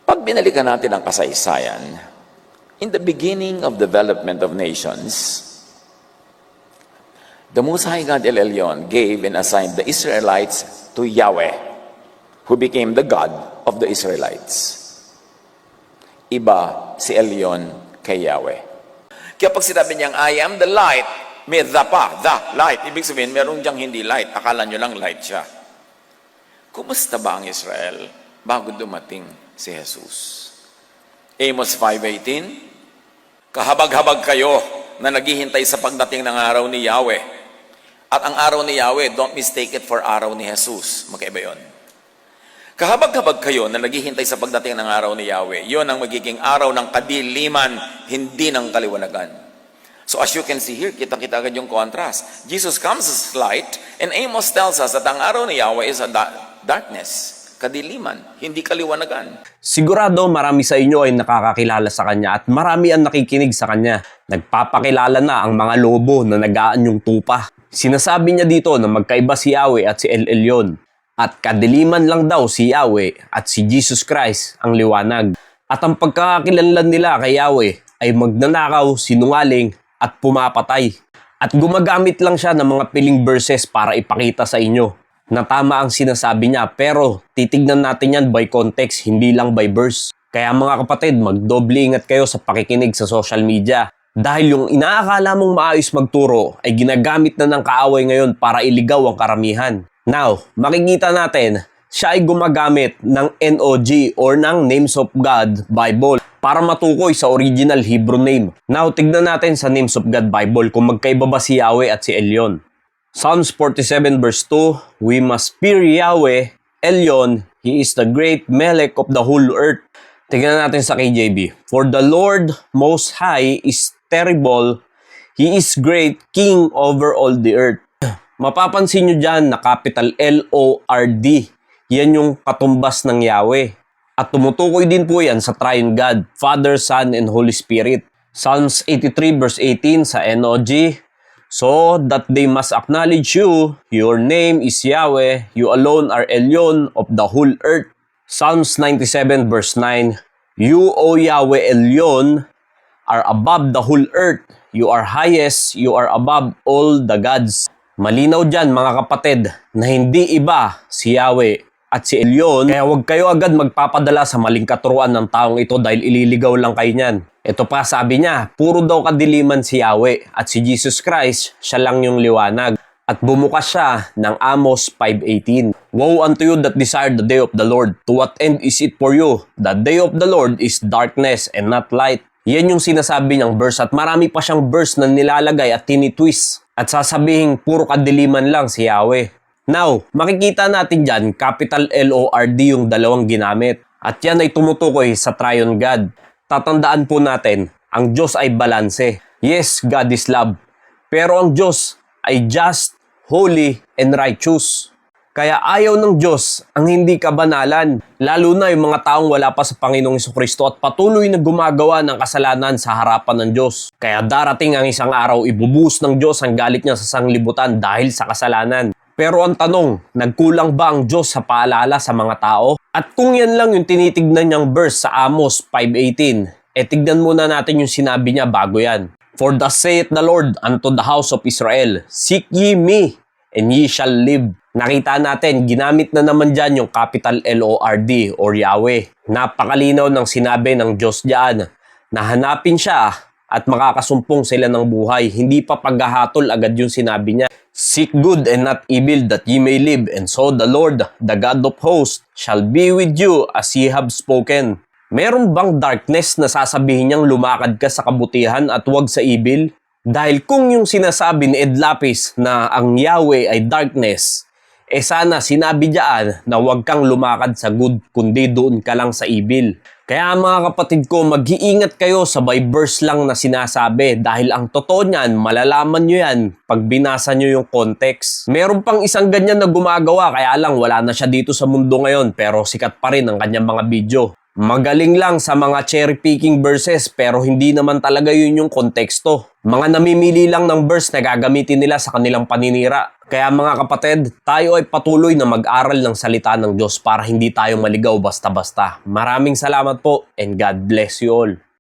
Pag binalikan natin ang kasaysayan, in the beginning of development of nations, the Most High God El Elyon gave and assigned the Israelites to Yahweh, who became the God of the Israelites. Iba si Elyon kay Yahweh. Kaya pag sinabi niyang, I am the light, may the light. Ibig sabihin, meron diyang hindi light. Akala nyo lang light siya. Kumusta ba ang Israel bago dumating si Jesus? Amos 5:18, kahabag-habag kayo na naghihintay sa pagdating ng araw ni Yahweh. At ang araw ni Yahweh, don't mistake it for araw ni Jesus. Magkaiba yun. Kahabag-habag kayo na naghihintay sa pagdating ng araw ni Yahweh. Yun ang magiging araw ng kadiliman, hindi ng kaliwanagan. So as you can see here, kita-kita agad yung contrast. Jesus comes as light, and Amos tells us that ang araw ni Yahweh is a darkness, kadiliman, hindi kaliwanagan. Sigurado marami sa inyo ay nakakakilala sa kanya at marami ang nakikinig sa kanya. Nagpapakilala na ang mga lobo na nagaan yung tupa. Sinasabi niya dito na magkaiba si Yahweh at si El Elyon. At kadiliman lang daw si Yahweh at si Jesus Christ ang liwanag. At ang pagkakakilanlan nila kay Yahweh ay magnanakaw, sinungaling at pumapatay. At gumagamit lang siya ng mga piling verses para ipakita sa inyo na tama ang sinasabi niya, pero titignan natin yan by context, hindi lang by verse. Kaya mga kapatid, magdoble ingat kayo sa pakikinig sa social media. Dahil yung inaakala mong maayos magturo ay ginagamit na ng kaaway ngayon para iligaw ang karamihan. Now, makikita natin, siya ay gumagamit ng NOG or ng Names of God Bible para matukoy sa original Hebrew name. Now, tignan natin sa Names of God Bible kung magkaiba ba si Yahweh at si Elyon. Psalms 47 verse 2, we must fear Yahweh, Elyon, He is the great Melech of the whole earth. Tignan natin sa KJV. For the Lord Most High is terrible, He is great, King over all the earth. Mapapansin nyo dyan na capital L-O-R-D. Yan yung katumbas ng Yahweh. At tumutukoy din po yan sa Triune God, Father, Son, and Holy Spirit. Psalms 83 verse 18 sa NOG, so that they must acknowledge you, your name is Yahweh, you alone are Elyon of the whole earth. Psalms 97 verse 9, you, O Yahweh Elyon, are above the whole earth. You are highest, you are above all the gods. Malinaw dyan mga kapatid na hindi iba si Yahweh at si Elyon, kaya huwag kayo agad magpapadala sa maling katuruan ng taong ito dahil ililigaw lang kayo niyan. Ito pa sabi niya, puro daw kadiliman si Yahweh at si Jesus Christ, siya lang yung liwanag. At bumukas siya ng Amos 5:18. Woe unto you that desire the day of the Lord, to what end is it for you? The day of the Lord is darkness and not light. Yan yung sinasabi niyang verse at marami pa siyang verse na nilalagay at tinitwist. At sasabihin, puro kadiliman lang si Yahweh. Now, makikita natin dyan, capital L-O-R-D yung dalawang ginamit. At yan ay tumutukoy sa Triune God. Tatandaan po natin, ang Diyos ay balanse. Yes, God is love. Pero ang Diyos ay just, holy, and righteous. Kaya ayaw ng Diyos ang hindi kabanalan, lalo na yung mga taong wala pa sa Panginoong Jesucristo at patuloy na gumagawa ng kasalanan sa harapan ng Diyos. Kaya darating ang isang araw, ibubuhos ng Diyos ang galit niya sa sanglibutan dahil sa kasalanan. Pero ang tanong, nagkulang ba ang Diyos sa paalala sa mga tao? At kung yan lang yung tinitignan niyang verse sa Amos 5:18, tignan muna natin yung sinabi niya bago yan. For thus saith the Lord unto the house of Israel, seek ye me, and ye shall live. Nakita natin, ginamit na naman dyan yung capital L-O-R-D or Yahweh. Napakalinaw ng sinabi ng Diyos dyan na hanapin siya at makakasumpong sila ng buhay. Hindi pa paghahatol agad yung sinabi niya. Seek good and not evil that ye may live, and so the Lord, the God of hosts, shall be with you as ye have spoken. Meron bang darkness na sasabihin niyang lumakad ka sa kabutihan at huwag sa evil? Dahil kung yung sinasabi ni Ed Lapis na ang Yahweh ay darkness, sana sinabi diyan na huwag kang lumakad sa good, kundi doon ka lang sa evil. Kaya mga kapatid ko, mag-iingat kayo sa by verse lang na sinasabi dahil ang totoo niyan, malalaman nyo yan pag binasa nyo yung context. Meron pang isang ganyan na gumagawa, kaya lang wala na siya dito sa mundo ngayon pero sikat pa rin ang kanyang mga video. Magaling lang sa mga cherry-picking verses pero hindi naman talaga yun yung konteksto. Mga namimili lang ng verse na gagamitin nila sa kanilang paninira. Kaya mga kapatid, tayo ay patuloy na mag-aral ng salita ng Diyos para hindi tayo maligaw basta-basta. Maraming salamat po and God bless you all.